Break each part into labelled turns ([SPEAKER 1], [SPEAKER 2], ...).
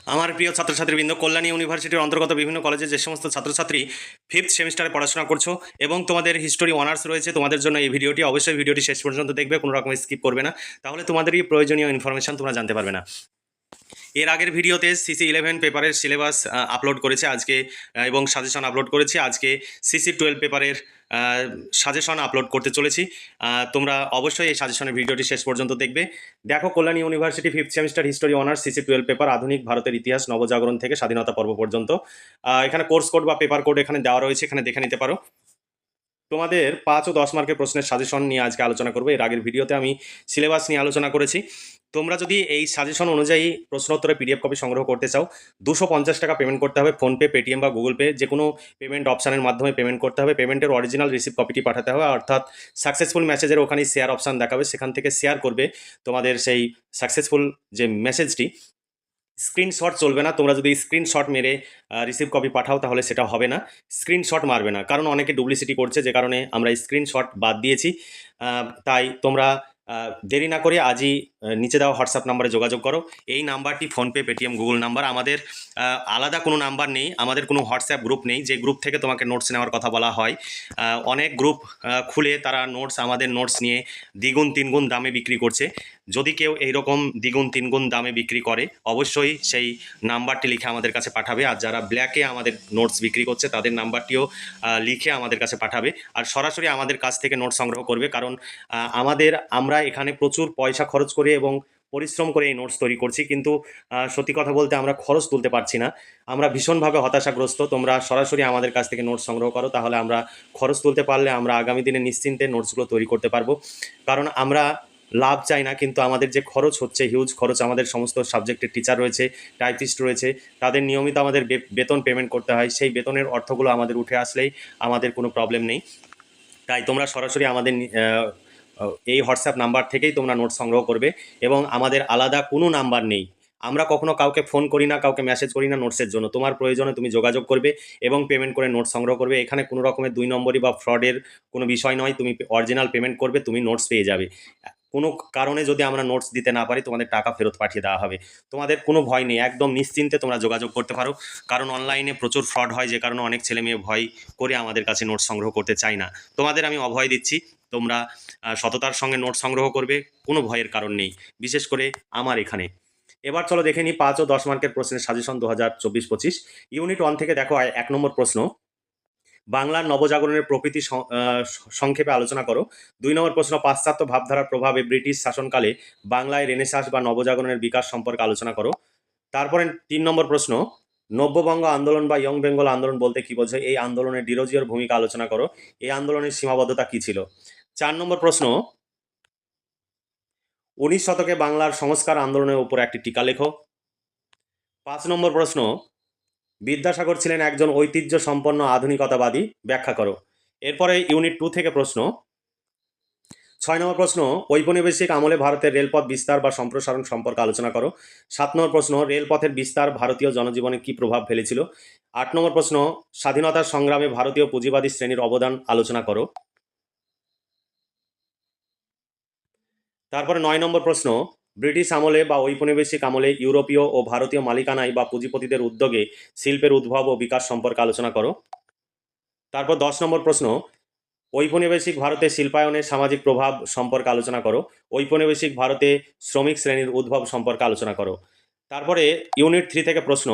[SPEAKER 1] আমার প্রিয় ছাত্রছাত্রীবৃন্দ, কল্যাণী ইউনিভার্সিটির অন্তর্গত বিভিন্ন কলেজে যে সমস্ত ছাত্রছাত্রী ফিফথ সেমিস্টারে পড়াশোনা করছো এবং তোমাদের হিস্টোরি অনার্স রয়েছে, তোমাদের জন্য এই ভিডিওটি অবশ্যই ভিডিওটি শেষ পর্যন্ত দেখবে, কোনো রকম স্কিপ করবে না, তাহলে তোমাদেরই প্রয়োজনীয় ইনফরমেশন তোমরা জানতে পারবে না। এর আগের ভিডিওতে সিসি 11 পেপারের সিলেবাস আপলোড করেছে আজকে, এবং সাজেশন আপলোড করেছি। আজকে সিসি 12 পেপারের সাজেশন আপলোড করতে চলেছি। তোমরা অবশ্যই এই সাজেশনের ভিডিওটি শেষ পর্যন্ত দেখবে। দেখো, Kalyani university fifth semester history honours CC 12 paper, আধুনিক ভারতের ইতিহাস নবজাগরণ থেকে স্বাধীনতা পর্ব পর্যন্ত। এখানে কোর্স কোড বা পেপার কোড এখানে দেওয়া রয়েছে, এখানে দেখে নিতে পারো। তোমাদের 5 ও 10 মার্কের প্রশ্নের সাজেশন নিয়ে আজকে আলোচনা করবো। এর আগের ভিডিওতে আমি সিলেবাস নিয়ে আলোচনা করেছি। তোমরা যদি এই সাজেশন অনুযায়ী প্রশ্নোত্তরে পিডিএফ কপি সংগ্রহ করতে চাও, 250 টাকা পেমেন্ট করতে হবে। ফোনপে, পেটিএম বা গুগল পে যে কোনো পেমেন্ট অপশানের মাধ্যমে পেমেন্ট করতে হবে। পেমেন্টের অরিজিনাল রিসিভ কপিটি পাঠাতে হবে, অর্থাৎ সাকসেসফুল মেসেজের ওখানে শেয়ার অপশান দেখাবে, সেখান থেকে শেয়ার করবে তোমাদের সেই সাকসেসফুল যে মেসেজটি। স্ক্রিনশট চলবে না। তোমরা যদি স্ক্রিনশট মেরে রিসিভ কপি পাঠাও তাহলে সেটা হবে না। স্ক্রিনশট মারবে না, কারণ অনেকে ডুপ্লিসিটি করছে, যে কারণে আমরা স্ক্রিনশট বাদ দিয়েছি। তাই তোমরা দেরি না করে আজই নিচে দেওয়া হোয়াটসঅ্যাপ নাম্বারে যোগাযোগ করো। এই নাম্বারটি ফোনপে, পেটিএম, গুগল নাম্বার। আমাদের আলাদা কোনো নাম্বার নেই, আমাদের কোনো হোয়াটসঅ্যাপ গ্রুপ নেই যে গ্রুপ থেকে তোমাকে নোটস নেওয়ার কথা বলা হয়। অনেক গ্রুপ খুলে তারা আমাদের নোটস নিয়ে দ্বিগুণ তিনগুণ দামে বিক্রি করছে। যদি কেউ এইরকম দ্বিগুণ তিনগুণ দামে বিক্রি করে, অবশ্যই সেই নাম্বারটি লিখে আমাদের কাছে পাঠাবে। আর যারা ব্ল্যাকে আমাদের নোটস বিক্রি করছে তাদের নাম্বারটিও লিখে আমাদের কাছে পাঠাবে। আর সরাসরি আমাদের কাছ থেকে নোটস সংগ্রহ করবে, কারণ আমরা এখানে প্রচুর পয়সা খরচ করে এবং পরিশ্রম করে এই নোটস তৈরি করছি, কিন্তু সত্যি কথা বলতে আমরা খরচ তুলতে পারছি না। আমরা ভীষণভাবে হতাশাগ্রস্ত। তোমরা সরাসরি আমাদের কাছ থেকে নোটস সংগ্রহ করো, তাহলে আমরা খরচ তুলতে পারলে আমরা আগামী দিনে নিশ্চিন্তে নোটসগুলো তৈরি করতে পারবো। কারণ আমরা লাভ চাই না, কিন্তু আমাদের যে খরচ হচ্ছে, হিউজ খরচ। আমাদের সমস্ত সাবজেক্টের টিচার রয়েছে, টাইপিস্ট রয়েছে, তাদের নিয়মিত আমাদের বেতন পেমেন্ট করতে হয়। সেই বেতনের অর্থগুলো আমাদের উঠে আসলেই আমাদের কোনো প্রবলেম নেই। তাই তোমরা সরাসরি আমাদের এই হোয়াটসঅ্যাপ নাম্বার থেকেই তোমরা নোট সংগ্রহ করবে, এবং আমাদের আলাদা কোনো নাম্বার নেই। আমরা কখনো কাউকে ফোন করি না, কাউকে মেসেজ করি না নোটসের জন্য। তোমার প্রয়োজনে তুমি যোগাযোগ করবে এবং পেমেন্ট করে নোটস সংগ্রহ করবে। এখানে কোনো রকমের 2 নম্বরই বা ফ্রডের কোনো বিষয় নয়। তুমি অরিজিনাল পেমেন্ট করবে, তুমি নোটস পেয়ে যাবে। কোনো কারণে যদি আমরা নোটস দিতে না পারি, তোমাদের টাকা ফেরত পাঠিয়ে দেওয়া হবে। তোমাদের কোনো ভয় নেই, একদম নিশ্চিন্তে তোমরা যোগাযোগ করতে পারো। কারণ অনলাইনে প্রচুর ফ্রড হয়, যে কারণে অনেক ছেলে মেয়ে ভয় করে আমাদের কাছে নোটস সংগ্রহ করতে চায় না। তোমাদের আমি অভয় দিচ্ছি, তোমরা সততার সঙ্গে নোট সংগ্রহ করবে, কোনো ভয়ের কারণ নেই, বিশেষ করে আমার এখানে। এবার চলো দেখে নিই 5 ও 10 মার্কের প্রশ্নের সাজেশন 2024-25। ইউনিট 1 থেকে দেখো 1 নম্বর প্রশ্ন, বাংলার নবজাগরণের প্রকৃতি সংক্ষেপে আলোচনা করো। 2 নম্বর প্রশ্ন, পাশ্চাত্য ভাবধারার প্রভাবে ব্রিটিশ শাসনকালে বাংলায় রেনেসাঁস বা নবজাগরণের বিকাশ সম্পর্কে আলোচনা করো। তারপরে 3 নম্বর প্রশ্ন, নব্যবঙ্গ আন্দোলন বা ইয়ং বেঙ্গল আন্দোলন বলতে কি বোঝে? এই আন্দোলনের ডিরোজিওর ভূমিকা আলোচনা করো। এই আন্দোলনের সীমাবদ্ধতা কি ছিল? 4 নম্বর প্রশ্ন, 19 শতকে বাংলার সংস্কার আন্দোলনের উপর একটি টিকা লেখো। 5 নম্বর প্রশ্ন, বিদ্যাসাগর ছিলেন একজন ঐতিহ্য সম্পন্ন আধুনিকতাবাদী, ব্যাখ্যা করো। এরপরে ইউনিট 2 থেকে প্রশ্ন, 6 নম্বর প্রশ্ন, ঔপনিবেশিক আমলে ভারতের রেলপথ বিস্তার বা সম্প্রসারণ সম্পর্কে আলোচনা করো। 7 নম্বর প্রশ্ন, রেলপথের বিস্তার ভারতীয় জনজীবনে কি প্রভাব ফেলেছিল? 8 নম্বর প্রশ্ন, স্বাধীনতার সংগ্রামে ভারতীয় পুঁজিবাদী শ্রেণীর অবদান আলোচনা করো। তারপরে 9 নম্বর প্রশ্ন, ব্রিটিশ আমলে বা ঔপনিবেশিক আমলে ইউরোপীয় ও ভারতীয় মালিকানায় বা পুঁজিপতিদের উদ্যোগে শিল্পের উদ্ভব ও বিকাশ সম্পর্কে আলোচনা করো। তারপর 10 নম্বর প্রশ্ন, ঔপনিবেশিক ভারতে শিল্পায়নের সামাজিক প্রভাব সম্পর্কে আলোচনা করো। ঔপনিবেশিক ভারতে শ্রমিক শ্রেণীর উদ্ভব সম্পর্কে আলোচনা করো। তারপরে ইউনিট 3 থেকে প্রশ্ন,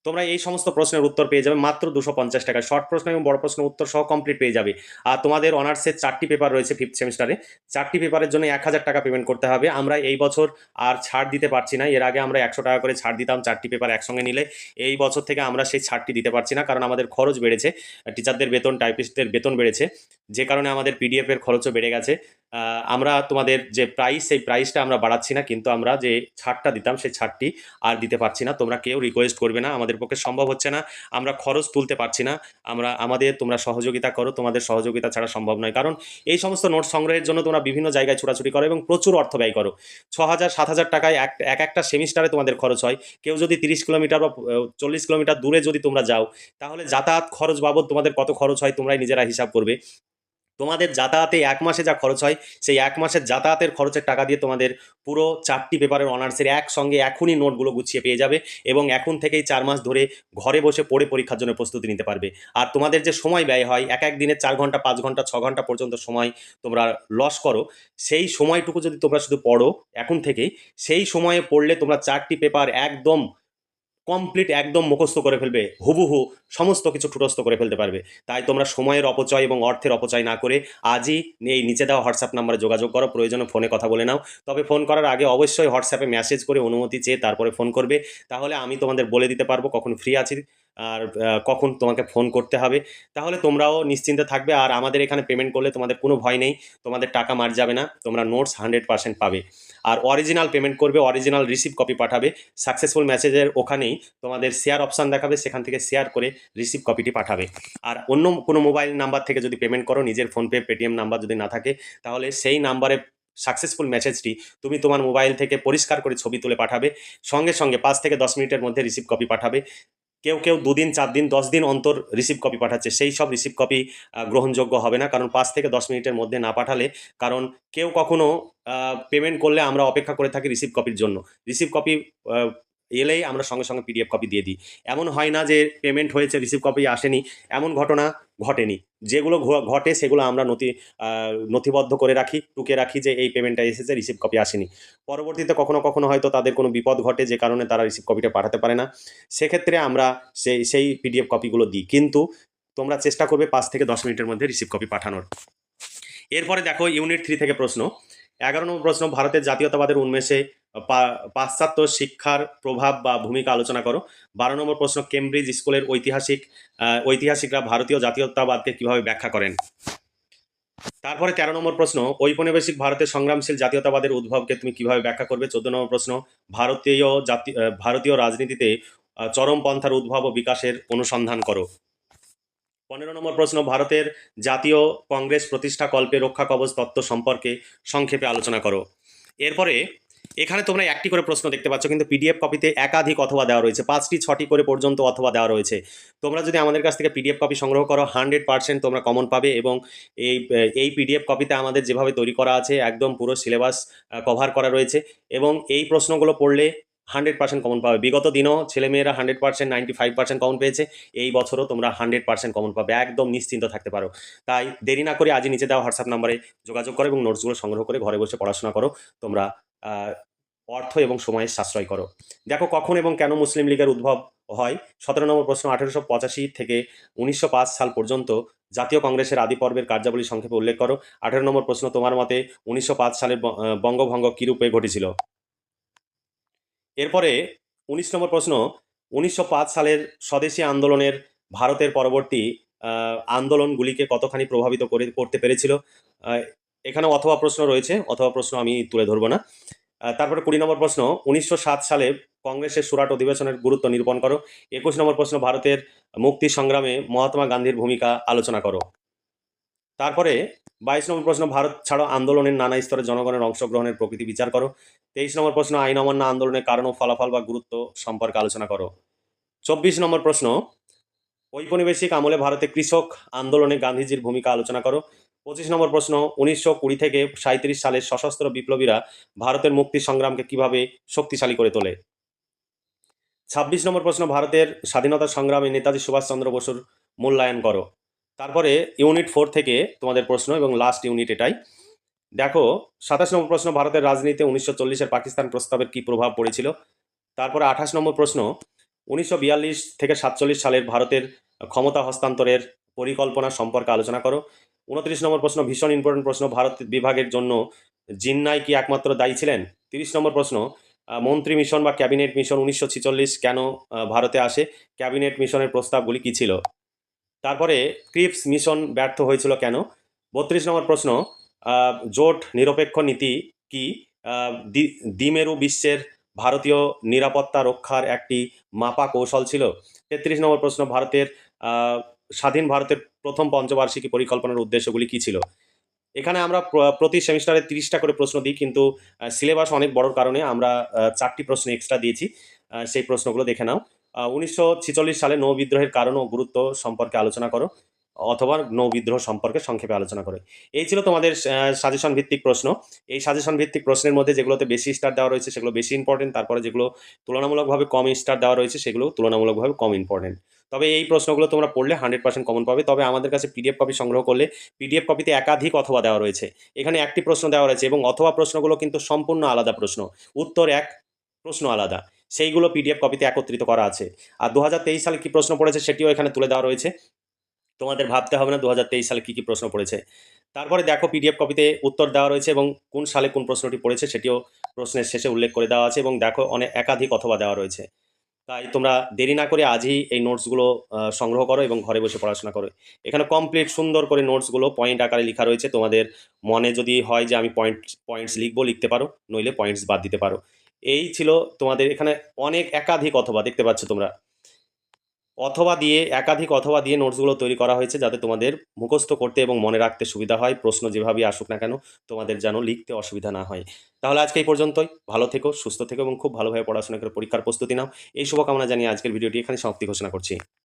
[SPEAKER 1] তোমরা এই সমস্ত প্রশ্নের উত্তর পেয়ে যাবে মাত্র 250 টাকায়। শর্ট প্রশ্ন এবং বড় প্রশ্ন উত্তর সহ কমপ্লিট পেয়ে যাবে। আর তোমাদের অনার্সের 4টি পেপার রয়েছে ফিফথ সেমিস্টারে। 4টি পেপারের জন্য 1000 টাকা পেমেন্ট করতে হবে। আমরা এই বছর আর ছাড় দিতে পারছি না। এর আগে আমরা 100 টাকা করে ছাড় দিতাম 4টি পেপার একসঙ্গে নিলে। এই বছর থেকে আমরা সেই ছাড়টি দিতে পারছি না, কারণ আমাদের খরচ বেড়েছে। টিচারদের বেতন, টাইপিস্টদের বেতন বেড়েছে, যে কারণে আমাদের পিডিএফ এর খরচও বেড়ে গেছে। আমরা তোমাদের যে প্রাইস, সেই প্রাইসটা আমরা বাড়াচ্ছি না, কিন্তু আমরা যে ছাড়টা দিতাম সেই ছাড়টি আর দিতে পারছি না। তোমরা কেউ রিকোয়েস্ট করবে না, আমাদের পক্ষে সম্ভব হচ্ছে না, আমরা খরচ তুলতে পারছি না। তোমরা সহযোগিতা করো, তোমাদের সহযোগিতা ছাড়া সম্ভব নয়। কারণ এই সমস্ত নোট সংগ্রহের জন্য তোমরা বিভিন্ন জায়গায় ছোটাছুটি করো এবং প্রচুর অর্থ ব্যয় করো। 6,000-7,000 টাকায় একটা সেমিস্টারে তোমাদের খরচ হয়। কেউ যদি 30 কিলোমিটার বা 40 কিলোমিটার দূরে যদি তোমরা যাও, তাহলে যাতায়াত খরচ বাবদ তোমাদের কত খরচ হয় তোমরাই নিজেরা হিসাব করবে। তোমাদের যাতায়াতে 1 মাসে যা খরচ হয়, সেই 1 মাসের যাতায়াতের খরচের টাকা দিয়ে তোমাদের পুরো 4টি পেপারের অনার্সের একসঙ্গে এখনই নোটগুলো গুছিয়ে পেয়ে যাবে এবং এখন থেকেই 4 মাস ধরে ঘরে বসে পড়ে পরীক্ষার জন্য প্রস্তুতি নিতে পারবে। আর তোমাদের যে সময় ব্যয় হয়, এক দিনে 4 ঘন্টা, 5 ঘন্টা, 6 ঘন্টা পর্যন্ত সময় তোমরা লস করো, সেই সময়টুকু যদি তোমরা শুধু পড়ো এখন থেকেই, সেই সময়ে পড়লে তোমরা 4টি পেপার একদম কমপ্লিট, একদম মুখস্থ করে ফেলবে, হুবহু সমস্ত কিছু ঠুটস্থ করে ফেলতে পারবে। তাই তোমরা সময়ের অপচয় এবং অর্থের অপচয় না করে আজই এই নিচে দেওয়া হোয়াটসঅ্যাপ নাম্বারে যোগাযোগ করো, প্রয়োজনে ফোনে কথা বলে নাও। তবে ফোন করার আগে অবশ্যই হোয়াটসঅ্যাপে মেসেজ করে অনুমতি চেয়ে তারপরে ফোন করবে, তাহলে আমি তোমাদের বলে দিতে পারবো কখন ফ্রি আছি আর কখন তোমাকে ফোন করতে হবে। তাহলে তোমরাও নিশ্চিন্তে থাকবে, আর আমাদের এখানে পেমেন্ট করলে তোমাদের কোনো ভয় নেই, তোমাদের টাকা মার যাবে না, তোমরা নোটস 100% পাবে। আর অরিজিনাল পেমেন্ট করবে, অরিজিনাল রিসিভ কপি পাঠাবে, সাকসেসফুল মেসেজের ওখানেই তোমাদের শেয়ার অপশান দেখাবে, সেখান থেকে শেয়ার করে রিসিভ কপিটি পাঠাবে। আর অন্য কোনো মোবাইল নাম্বার থেকে যদি পেমেন্ট করো, নিজের ফোনপে, পেটিএম নাম্বার যদি না থাকে, তাহলে সেই নাম্বারে সাকসেসফুল মেসেজটি তুমি তোমার মোবাইল থেকে পরিষ্কার করে ছবি তুলে পাঠাবে, সঙ্গে সঙ্গে 5 থেকে 10 মিনিটের মধ্যে রিসিভ কপি পাঠাবে। কেউ কেউ 2 দিন, 4 দিন, 10 দিন অন্তর রিসিভ কপি পাঠাচ্ছে, সেই সব রিসিভ কপি গ্রহণযোগ্য হবে না, কারণ 5 থেকে 10 মিনিটের মধ্যে না পাঠালে, কারণ কেউ কখনো পেমেন্ট করলে আমরা অপেক্ষা করে থাকি রিসিভ কপির জন্য। রিসিভ কপি এলেই আমরা সঙ্গে সঙ্গে পিডিএফ কপি দিয়ে দিই। এমন হয় না যে পেমেন্ট হয়েছে রিসিভ কপি আসেনি, এমন ঘটনা ঘটেনি। যেগুলো ঘটে সেগুলো আমরা নথিবদ্ধ করে রাখি, টুকে রাখি যে এই পেমেন্টটা এসেছে, রিসিভ কপি আসেনি। পরবর্তীতে কখনো কখনো হয়তো তাদের কোনো বিপদ ঘটে, যে কারণে তারা রিসিভ কপিটা পাঠাতে পারে না, সেক্ষেত্রে আমরা সেই পিডিএফ কপিগুলো দিই। কিন্তু তোমরা চেষ্টা করবে 5 থেকে 10 মিনিটের মধ্যে রিসিভ কপি পাঠানোর। এরপরে দেখো ইউনিট 3 থেকে প্রশ্ন। 11 নম্বর প্রশ্ন, ভারতের জাতীয়তাবাদের উন্মেষে পাশ্চাত্য শিক্ষার প্রভাব বা ভূমিকা আলোচনা করো। 12 নম্বর প্রশ্ন, কেমব্রিজ স্কুলের ঐতিহাসিকরা ভারতীয় জাতীয়তাবাদকে কিভাবে ব্যাখ্যা করেন। তারপরে 13 নম্বর প্রশ্ন, ঔপনিবেশিক ভারতের সংগ্রামশীল জাতীয়তাবাদের উদ্ভবকে তুমি কিভাবে ব্যাখ্যা করবে। 14 নম্বর প্রশ্ন, ভারতীয় রাজনীতিতে চরমপন্থার উদ্ভব ও বিকাশের অনুসন্ধান করো। 15 নম্বর প্রশ্ন, ভারতের জাতীয় কংগ্রেস প্রতিষ্ঠা কল্পে রক্ষা কবচ তত্ত্ব সম্পর্কে সংক্ষেপে আলোচনা করো। এরপরে এখানে তোমরা একটি করে প্রশ্ন দেখতে পাচ্ছ, কিন্তু পিডিএফ কপিতে একাধিক অথবা দেওয়া রয়েছে, 5টি 6টি করে পর্যন্ত অথবা দেওয়া রয়েছে। তোমরা যদি আমাদের কাছ থেকে পিডিএফ কপি সংগ্রহ করো, 100% তোমরা কমন পাবে। এবং এই পিডিএফ কপিতে আমাদের যেভাবে তৈরি করা আছে, একদম পুরো সিলেবাস কভার করা রয়েছে, এবং এই প্রশ্নগুলো পড়লে 100% কমন পাবে। বিগত দিনও ছেলেমেয়েরা 100%, 95% কমন পেয়েছে, এই বছরও তোমরা 100% কমন পাবে, একদম নিশ্চিন্ত থাকতে পারো। তাই দেরি না করে আজই নিচে দেওয়া হোয়াটসঅ্যাপ নাম্বারে যোগাযোগ করো এবং নোটসগুলো সংগ্রহ করে ঘরে বসে পড়াশোনা করো। তোমরা অর্থ এবং সময়ের সাশ্রয় করো। দেখো কখন এবং কেন মুসলিম লীগের উদ্ভব হয়। 17 নম্বর প্রশ্ন, 1885 থেকে 1905 সাল পর্যন্ত জাতীয় কংগ্রেসের আদি পর্বের কার্যাবলী সংক্ষেপে উল্লেখ করো। 18 নম্বর প্রশ্ন, তোমার মতে 1905 সালের বঙ্গভঙ্গ কীরূপে ঘটেছিল। এরপরে 19 নম্বর প্রশ্ন, 1905 সালের স্বদেশী আন্দোলনের ভারতের পরবর্তী আন্দোলনগুলিকে কতখানি প্রভাবিত করতে পেরেছিল। এখানে অথবা প্রশ্ন রয়েছে, অথবা প্রশ্ন আমি তুলে ধরবো না। তারপরে 20 নম্বর প্রশ্ন, 1907 সালে কংগ্রেসের সুরাট অধিবেশনের গুরুত্ব নিরূপণ করো। 21 নম্বর প্রশ্ন, ভারতের মুক্তি সংগ্রামে মহাত্মা গান্ধীর ভূমিকা আলোচনা করো। তারপরে 22 নম্বর প্রশ্ন, ভারত ছাড়ো আন্দোলনের নানা স্তরে জনগণের অংশগ্রহণের প্রকৃতি বিচার করো। 23 নম্বর প্রশ্ন, আইন অমান্য আন্দোলনের কারণ ও ফলাফল বা গুরুত্ব সম্পর্কে আলোচনা করো। 24 নম্বর প্রশ্ন, ঔপনিবেশিক আমলে ভারতে কৃষক আন্দোলনে গান্ধীজির ভূমিকা আলোচনা করো। 25 নম্বর প্রশ্ন, 1920 থেকে 37 সালের সশস্ত্র বিপ্লবীরা ভারতের মুক্তি সংগ্রামকে কিভাবে শক্তিশালী করে তোলে। 26 নম্বর প্রশ্ন, ভারতের স্বাধীনতা সংগ্রামে নেতাজি সুভাষচন্দ্র বসুর মূল্যায়ন করো। তারপরে ইউনিট 4 থেকে তোমাদের প্রশ্ন, এবং লাস্ট ইউনিট এটাই। দেখো 27 নম্বর প্রশ্ন, ভারতের রাজনীতিতে 1940-এর পাকিস্তান প্রস্তাবের কী প্রভাব পড়েছিল। তারপরে 28 নম্বর প্রশ্ন, 1942 থেকে 47 সালের ভারতের ক্ষমতা হস্তান্তরের পরিকল্পনা সম্পর্কে আলোচনা করো। 29 নম্বর প্রশ্ন, ভীষণ ইম্পর্টেন্ট প্রশ্ন, ভারত বিভাগের জন্য জিন্নাই কি একমাত্র দায়ী ছিলেন। 30 নম্বর প্রশ্ন, মন্ত্রী মিশন বা ক্যাবিনেট মিশন 1946 কেন ভারতে আসে, ক্যাবিনেট মিশনের প্রস্তাবগুলি কী ছিল। তারপরে ক্রিপস মিশন ব্যর্থ হয়েছিল কেন। 32 নম্বর প্রশ্ন, জোট নিরপেক্ষ নীতি কি দ্বিমেরু বিশ্বের ভারতীয় নিরাপত্তা রক্ষার একটি মাপা কৌশল ছিল। 33 নম্বর প্রশ্ন, স্বাধীন ভারতের প্রথম পঞ্চবার্ষিকী পরিকল্পনার উদ্দেশ্যগুলি কী ছিল। এখানে আমরা প্রতি সেমিস্টারে 30টা করে প্রশ্ন দিই, কিন্তু সিলেবাস অনেক বড় কারণে আমরা 4টি প্রশ্ন এক্সট্রা দিয়েছি, সেই প্রশ্নগুলো দেখে নাও। 1946 সালে নৌ বিদ্রোহের কারণ ও গুরুত্ব সম্পর্কে আলোচনা করো। অথবা নৌ বিদ্রোহ সম্পর্কে সংক্ষেপে আলোচনা করে। এই ছিল তোমাদের সাজেশন ভিত্তিক প্রশ্ন। এই সাজেশন ভিত্তিক প্রশ্নের মধ্যে যেগুলোতে বেশি স্টার দেওয়া রয়েছে সেগুলো বেশি ইম্পর্টেন্ট, তারপরে যেগুলো তুলনামূলকভাবে কম স্টার দেওয়া রয়েছে সেগুলো তুলনামূলকভাবে কম ইম্পর্টেন্ট। তবে এই প্রশ্নগুলো তোমরা পড়লে 100% কমন পাবে। তবে আমাদের কাছে পিডিএফ কপি সংগ্রহ করলে পিডিএফ কপিতে একাধিক অথবা দেওয়া রয়েছে। এখানে একটি প্রশ্ন দেওয়া রয়েছে এবং অথবা প্রশ্নগুলো কিন্তু সম্পূর্ণ আলাদা প্রশ্ন, উত্তর এক, প্রশ্ন আলাদা, সেইগুলো পিডিএফ কপিতে একত্রিত করা আছে। আর 2023 সালে কি প্রশ্ন পড়েছে সেটিও এখানে তুলে দেওয়া রয়েছে। তোমাদের ভাবতে হবে না 2023 সালে কি কি প্রশ্ন পড়েছে। তারপরে দেখো পিডিএফ কপিতে উত্তর দেওয়া রয়েছে এবং কোন সালে কোন প্রশ্নটি পড়েছে সেটিও প্রশ্নের শেষে উল্লেখ করে দেওয়া আছে এবং দেখো অনেক একাধিক অথবা দেওয়া রয়েছে। তাই তোমরা দেরি না করে আজই এই নোটসগুলো সংগ্রহ করো এবং ঘরে বসে পড়াশোনা করো। এখানে কমপ্লিট সুন্দর করে নোটসগুলো পয়েন্ট আকারে লেখা রয়েছে। তোমাদের মনে যদি হয় যে আমি পয়েন্টস লিখবো, লিখতে পারো, নইলে পয়েন্টস বাদ দিতে পারো। এই ছিল তোমাদের এখানে অনেক একাধিক অথবা দেখতে পাচ্ছ তোমরা। অথবা দিয়ে একাধিক অথবা দিয়ে নোটসগুলো তৈরি করা হয়েছে যাতে তোমাদের মুখস্থ করতে এবং মনে রাখতে সুবিধা হয়। প্রশ্ন যেভাবেই আসুক না কেন তোমাদের যেন লিখতে অসুবিধা না হয়। তাহলে আজকে এই পর্যন্তই। ভালো থেকো, সুস্থ থেকো এবং খুব ভালোভাবে পড়াশোনা করে পরীক্ষার প্রস্তুতি নাও। এই শুভকামনা জানিয়ে আজকের ভিডিওটি এখানে সমাপ্তি ঘোষণা করছি।